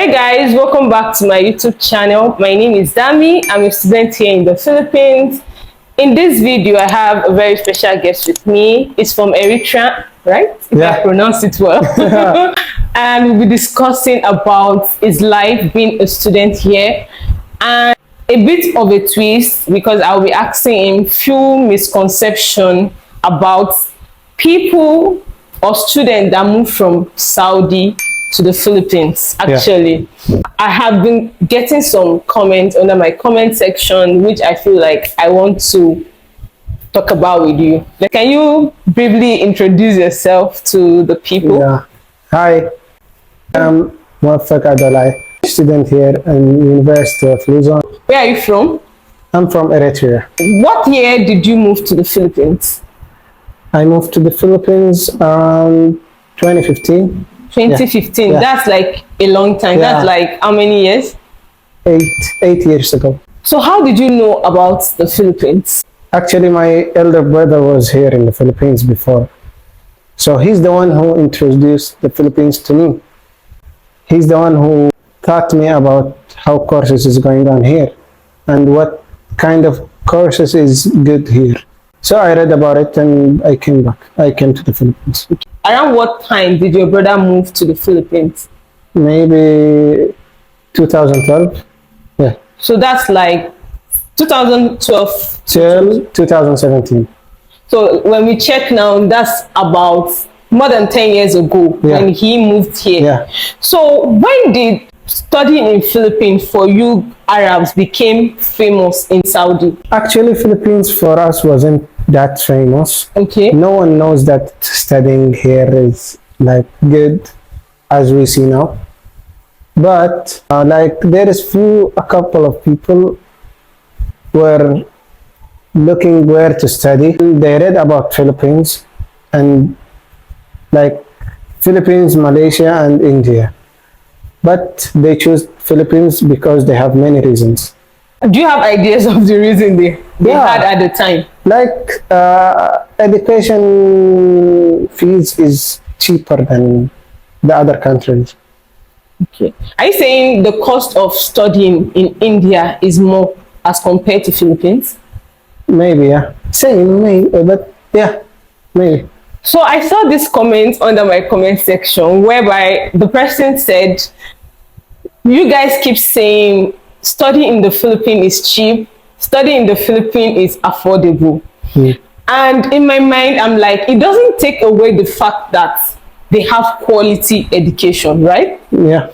Hey guys, welcome back to my YouTube channel. My name is Dami. I'm a student here in the Philippines. In this video, I have a very special guest with me. It's from Eritrea, right? If I pronounce it well. And we'll be discussing about his life being a student here and a bit of a twist because I'll be asking him few misconceptions about people or students that move from Saudi to the Philippines. Actually, I have been getting some comments under my comment section, which I feel like I want to talk about with you. Can you briefly introduce yourself to the people? Hi, I'm Muaffaq Adalai, student here in University of Luzon. Where are you from? I'm from Eritrea. What year did you move to the Philippines? I moved to the Philippines around 2015. 2015. That's like a long time. That's like how many years? 8 years ago. So how did you know about the Philippines? Actually, my elder brother was here in the Philippines before. So he's the one who introduced the Philippines to me. He's the one who taught me about how courses is going on here and what kind of courses is good here. So I read about it and I came back. I came to the Philippines. Around what time did your brother move to the Philippines? Maybe 2012. Yeah. So that's like 2012 till 2017. So when we check now, that's about more than 10 years ago when he moved here. So when did studying in Philippines for you Arabs became famous in Saudi? Actually, Philippines for us wasn't that famous. Okay. No one knows that studying here is like good as we see now. But like there is a couple of people were looking where to study. They read about Philippines and like Philippines, Malaysia and India. But they choose Philippines because they have many reasons. Do you have ideas of the reason they had at the time? Like education fees is cheaper than the other countries. Okay. Are you saying the cost of studying in India is more as compared to Philippines? Maybe, Same, maybe, but maybe. So I saw this comment under my comment section whereby the person said, you guys keep saying studying in the Philippines is cheap, studying in the Philippines is affordable. And in my mind, I'm like, it doesn't take away the fact that they have quality education, right? Yeah.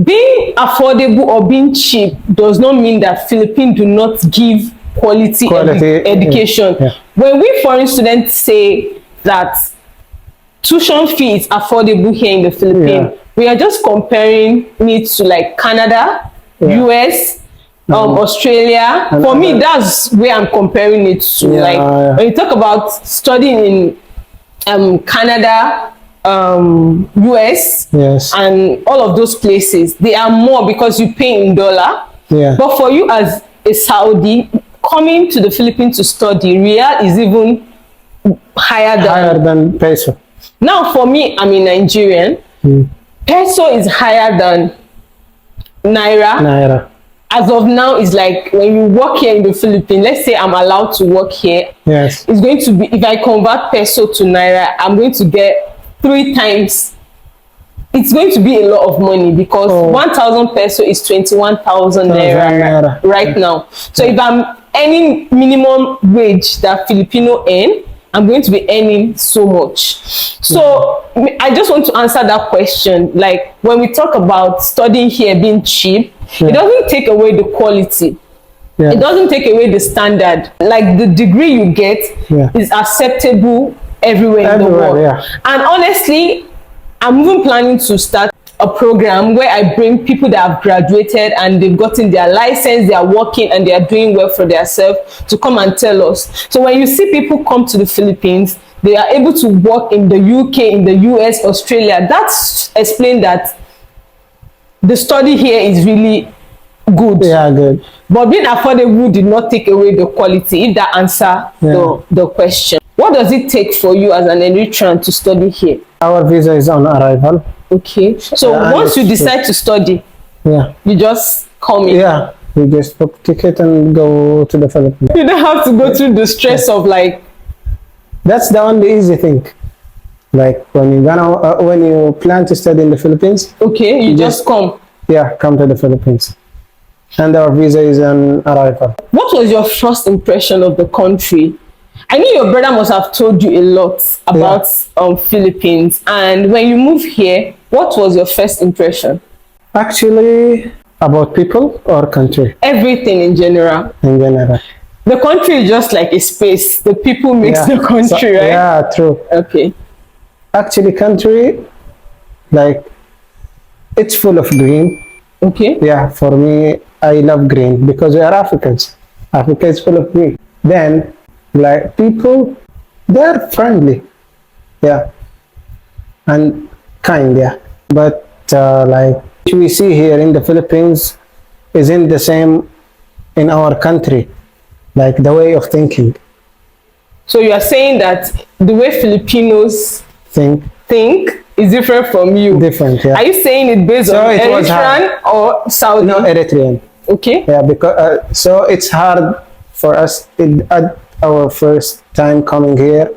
Being affordable or being cheap does not mean that Philippines do not give quality education. When we foreign students say that tuition fee is affordable here in the Philippines, we are just comparing it to like Canada, US, Australia. For me, that's where I'm comparing it to. When you talk about studying in Canada, US, and all of those places, they are more because you pay in dollar. But for you as a Saudi coming to the Philippines to study, real is even higher than peso. Now for me, I'm a Nigerian. Peso is higher than Naira. As of now, it's like when you work here in the Philippines, let's say I'm allowed to work here. It's going to be, if I convert peso to Naira, I'm going to get 3 times. It's going to be a lot of money because 1,000 peso is 21,000 Naira right now. So if I'm earning minimum wage that Filipino earn, I'm going to be earning so much. So I just want to answer that question. Like when we talk about studying here being cheap, it doesn't take away the quality. It doesn't take away the standard. Like the degree you get is acceptable everywhere in the world. And honestly, I'm even planning to start a program where I bring people that have graduated and they've gotten their license, they are working and they are doing well for themselves to come and tell us. So when you see people come to the Philippines, they are able to work in the UK, in the US, Australia. That's explained that the study here is really good. Good. But being affordable did not take away the quality, if that answer the question. What does it take for you as an Eritrean to study here? Our visa is on arrival. Okay. So once you decide to study, you just come in. Yeah, we just book ticket and go to the Philippines. You don't have to go through the stress of like. That's the only easy thing. Like when you plan to study in the Philippines. Okay, you just come. Yeah, come to the Philippines. And our visa is on arrival. What was your first impression of the country? I know your brother must have told you a lot about Philippines. And when you moved here, what was your first impression? Actually, about people or country? Everything in general. In general. The country is just like a space. The people makes the country, right? Yeah, true. Okay. Actually, country, like, it's full of green. Okay. Yeah, for me, I love green because we are Africans. Africa is full of green. Then, like, people, they're friendly. Yeah. And kind, yeah. But, like, we see here in the Philippines isn't the same in our country. Like, the way of thinking. So you are saying that the way Filipinos think is different from you? Different, yeah. Are you saying it based on Eritrean or Saudi? No, Eritrean. Okay. Yeah, because so it's hard for us at our first time coming here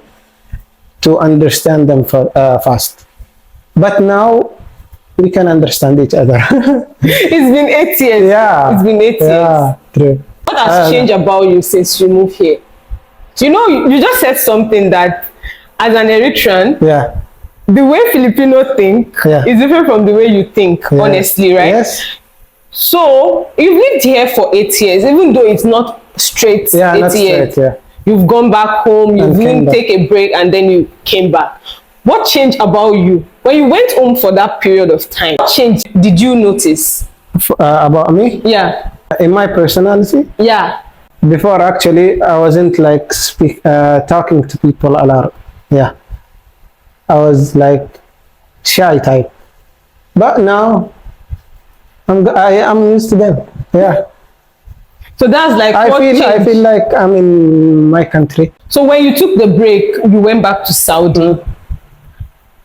to understand them fast. But now we can understand each other. It's been 8 years. Yeah. It's been 8 years. Yeah, true. What has changed about you since you moved here? You know, you just said something that as an Eritrean, the way Filipino think is different from the way you think, honestly, right? Yes. So you've lived here for 8 years, even though it's not straight 8 years. Straight, You've gone back home, you didn't take a break, and then you came back. What changed about you? When you went home for that period of time, what change did you notice? About me? Yeah. In my personality? Yeah. Before, actually, I wasn't like talking to people a lot. Yeah. I was like shy type. But now, I'm used to them. Yeah. So that's like I feel like I'm in my country. So when you took the break, you went back to Saudi.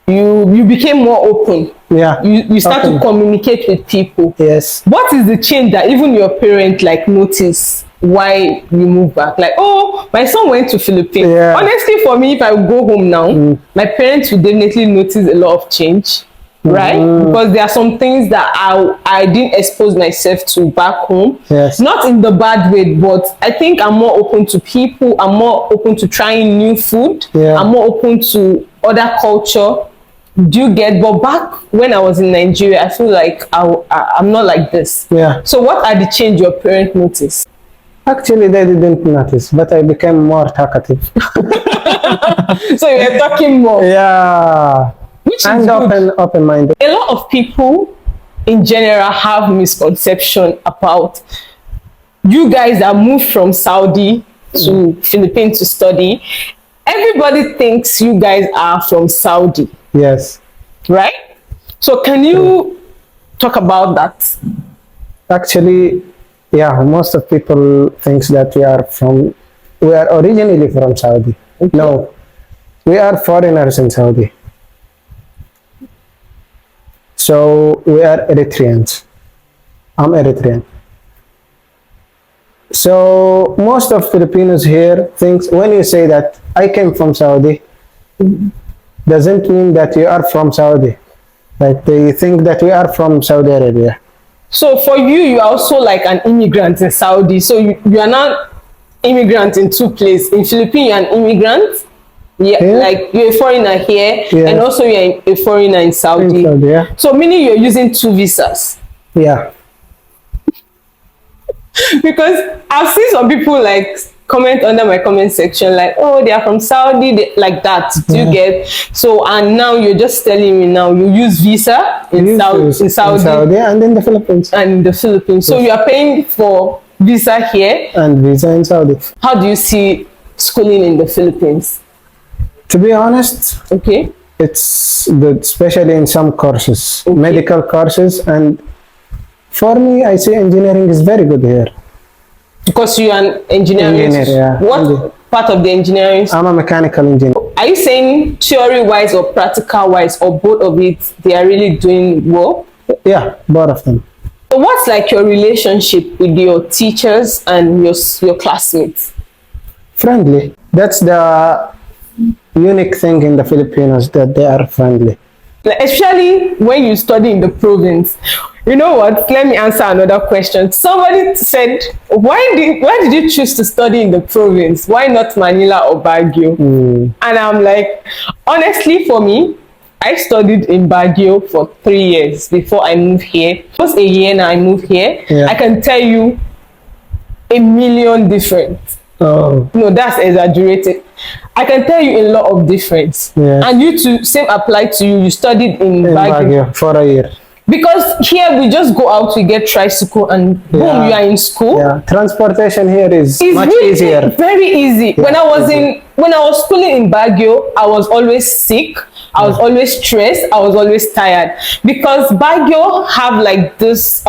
You became more open. Yeah. You start to communicate with people. Yes. What is the change that even your parents like notice why you move back? Like, oh, my son went to Philippines. Yeah. Honestly, for me, if I go home now, my parents will definitely notice a lot of change. Right? Because there are some things that I didn't expose myself to back home. Yes. Not in the bad way, but I think I'm more open to people. I'm more open to trying new food. Yeah. I'm more open to other culture. Do you get? But back when I was in Nigeria, I feel like I'm not like this. Yeah. So what are the change your parents noticed? Actually, they didn't notice, but I became more talkative. So you were talking more. Yeah. Which and is open-minded. A lot of people in general have misconception about you guys that moved from Saudi to Philippines to study. Everybody thinks you guys are from Saudi. Yes. Right? So can you talk about that? Actually, yeah, most of people thinks that we are originally from Saudi. Okay. No, we are foreigners in Saudi. So we are Eritreans. I'm Eritrean. So most of Filipinos here thinks when you say that I came from Saudi, doesn't mean that you are from Saudi. Like they think that we are from Saudi Arabia. So for you, you are also like an immigrant in Saudi. So you are not immigrant in two places. In Philippines, you're an immigrant. Yeah, like you're a foreigner here, and also you're a foreigner in Saudi. Yeah. So meaning you're using two visas. Yeah. Because I've seen some people like comment under my comment section like, oh, they are from Saudi, like that. Do you get? So and now you're just telling me now you use visa in Saudi and in the Philippines. And in the Philippines. So you are paying for visa here and visa in Saudi. How do you see schooling in the Philippines? To be honest, it's good, especially in some courses, medical courses, and for me, I say engineering is very good here. Because you are an engineer. Yeah. part of the engineering? I'm a mechanical engineer. Are you saying theory-wise or practical-wise, or both of it, they are really doing well? Yeah, both of them. So what's like your relationship with your teachers and your classmates? Friendly. That's the unique thing in the Filipinos, that they are friendly. Like, especially when you study in the province. You know what? Let me answer another question. Somebody said, why did you choose to study in the province? Why not Manila or Baguio? And I'm like, honestly, for me, I studied in Baguio for 3 years before I moved here. Just a year now I moved here. Yeah. I can tell you a million difference. Oh. No, that's exaggerated. I can tell you a lot of difference. Yeah. And you too, same applied to you. You studied in Baguio for a year. Because here we just go out, we get tricycle, and boom, you are in school. Yeah, transportation here is much really easier. Very easy. Yeah, when I was schooling in Baguio, I was always sick. I was always stressed. I was always tired because Baguio have like this.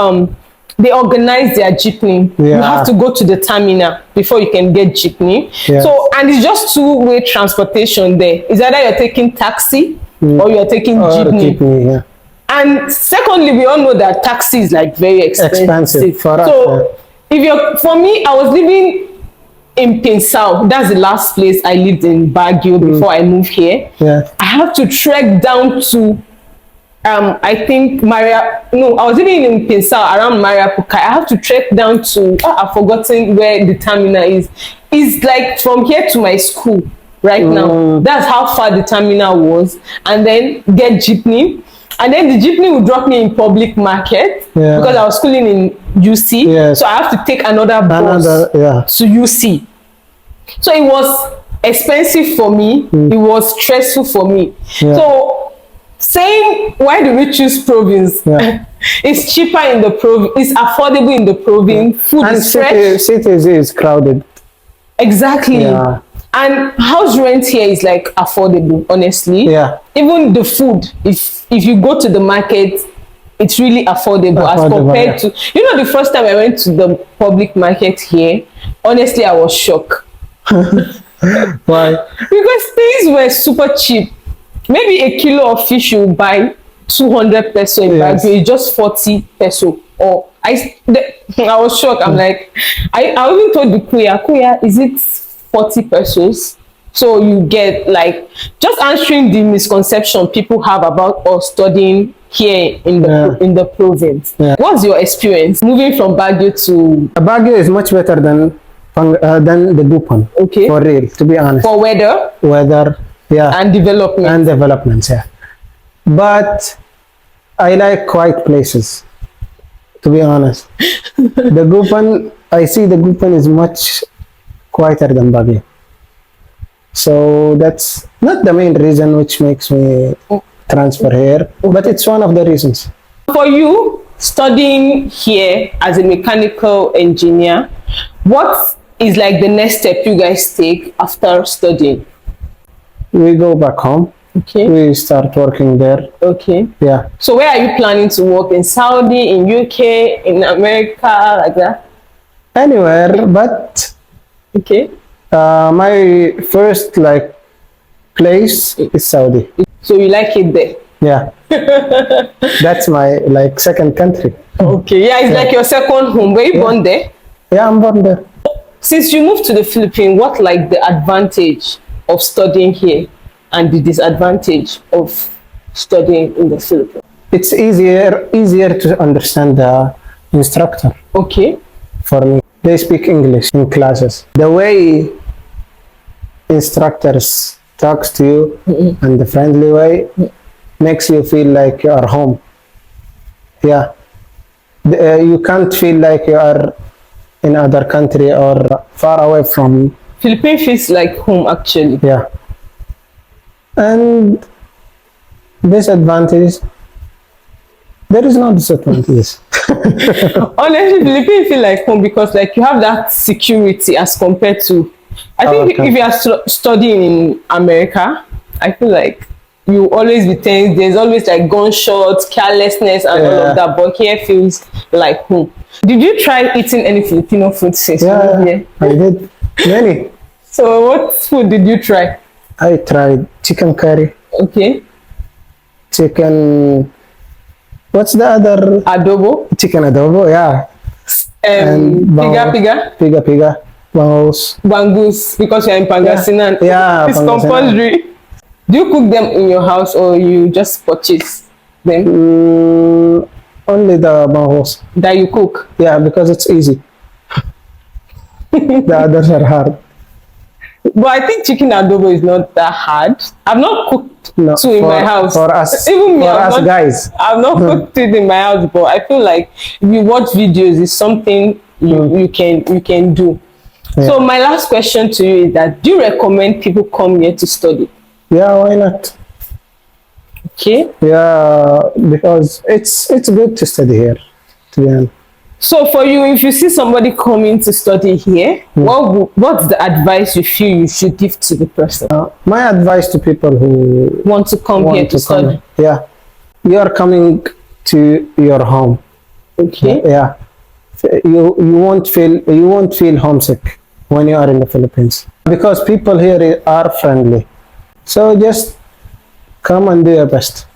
They organize their jeepney. Yeah. You have to go to the terminal before you can get jeepney. Yeah. So, and it's just two-way transportation there. It's either you're taking taxi or you're taking jeepney. Yeah. And secondly, we all know that taxi is like very expensive. For us. So, for me, I was living in Pinsau. That's the last place I lived in Baguio before I moved here. Yeah. I have to trek down to I think I was living in Pinsau around Mariapuka. I have to trek down to, I've forgotten where the terminal is. It's like from here to my school right now. That's how far the terminal was. And then get jeepney. And then the jeepney would drop me in public market because I was schooling in UC. Yes. So I have to take another bus to UC. So it was expensive for me. It was stressful for me. Yeah. So saying, why do we choose province? Yeah. It's cheaper in the province. It's affordable in the province. Food is fresh. Cities is crowded. Exactly. Yeah. And house rent here is like affordable, honestly. Yeah. Even the food, if you go to the market, it's really affordable as compared to, the first time I went to the public market here, honestly, I was shocked. Why? Because things were super cheap. Maybe a kilo of fish you buy 200 peso in Baguio, it's just 40 peso. Or I was shocked. I'm like, I even told the kuya, is it 40 pesos? So you get like, just answering the misconception people have about us studying here in the province. Yeah. What's your experience moving from Baguio to? Baguio is much better than the Bupan. Okay. For real, to be honest. For weather. Yeah. And development. And developments, yeah. But I like quiet places, to be honest. The Bupan, I see the Bupan is much quieter than Baguio. So that's not the main reason which makes me transfer here, but it's one of the reasons. For you, studying here as a mechanical engineer, what is like the next step you guys take after studying? We go back home. Okay. We start working there. Okay. Yeah. So where are you planning to work? In Saudi, in UK, in America, like that? Anywhere, but okay. My first place is Saudi. So you like it there? Yeah. That's my second country. Okay. Yeah, it's like your second home. Were you born there? Yeah, I'm born there. Since you moved to the Philippines, what the advantage of studying here and the disadvantage of studying in the Philippines? It's easier to understand the instructor. Okay. For me, they speak English in classes. The way instructors talks to you in the friendly way makes you feel like you are home. Yeah. You can't feel like you are in other country or far away from. Philippines feels like home actually. Yeah. And disadvantage, there is no disadvantage. Honestly, Philippines feel like home because you have that security as compared to, I think if you are studying in America, I feel like you always be tense. There's always gunshots, carelessness and all of that, but here feels like home. Did you try eating any Filipino food since you moved here? I did. Many. So what food did you try? I tried chicken curry, Okay. chicken. What's the other? Adobo. Chicken adobo, yeah. And Piga. Piga, bangus. Bangus, because you're in Pangasinan. Yeah, It's Pangasinan. compulsory. Do you cook them in your house or you just purchase them? Only the bangus. That you cook? Yeah, because it's easy. The others are hard. But I think chicken adobo is not that hard. I've not cooked two in my house. For us, even me, guys. I've not cooked it in my house, but I feel like if you watch videos, it's something you can do. Yeah. So my last question to you is that do you recommend people come here to study? Yeah, why not? Okay. Yeah, because it's good to study here, to be honest. So for you, if you see somebody coming to study here, what's the advice you feel you should give to the person? My advice to people who want to come here to study. Yeah, you are coming to your home. Okay. Yeah, you won't feel homesick when you are in the Philippines because people here are friendly. So just come and do your best.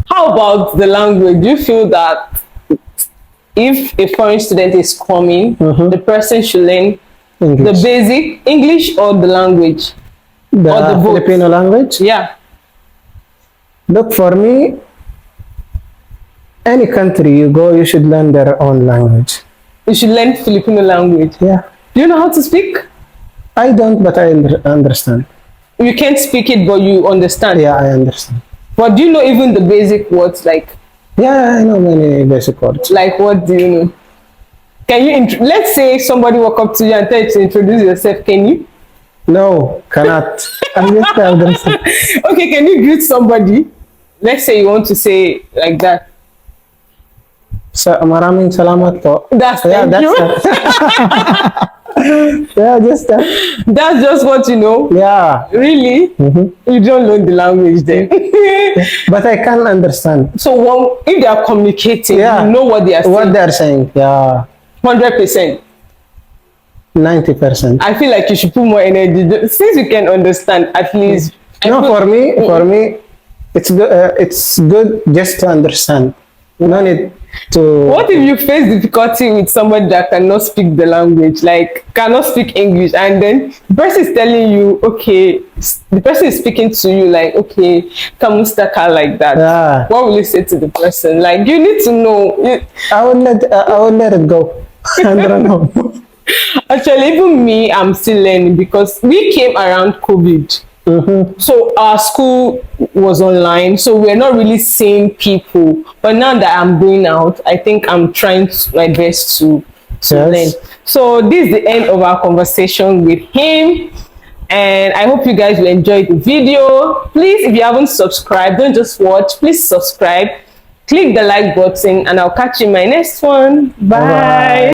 How about the language? Do you feel that if a foreign student is coming, the person should learn English. The basic English or the language? Or the Filipino language? Yeah. Look, for me, any country you go, you should learn their own language. You should learn Filipino language? Yeah. Do you know how to speak? I don't, but I understand. You can't speak it, but you understand? Yeah, I understand. But do you know even the basic words like? Yeah, I know many basic words. Like what do you know? Can you, let's say somebody walk up to you and tell you to introduce yourself, can you? No, cannot. I just understand. Okay, can you greet somebody? Let's say you want to say like that. Maraming salamat po. That's you. Yeah, just that. That's just what you know? Yeah. Really? You don't learn the language then. But I can understand. So if they are communicating, you know what they are saying? What they are saying, yeah. 100%. 90%. I feel like you should put more energy since you can understand at least. No, for me, it's good. It's good just to understand. No need to. What if you face difficulty with somebody that cannot speak the language, like cannot speak English, and then the person is telling you, okay, the person is speaking to you like, okay, kamustaka like that. Yeah. What will you say to the person? Like you need to know. I will let it go. I don't know. Actually, even me, I'm still learning because we came around COVID. So our school was online, so we're not really seeing people. But now that I'm going out, I think I'm trying my best to learn. So this is the end of our conversation with him, and I hope you guys will enjoy the video. Please, if you haven't subscribed, don't just watch, please subscribe, click the like button, and I'll catch you in my next one. Bye.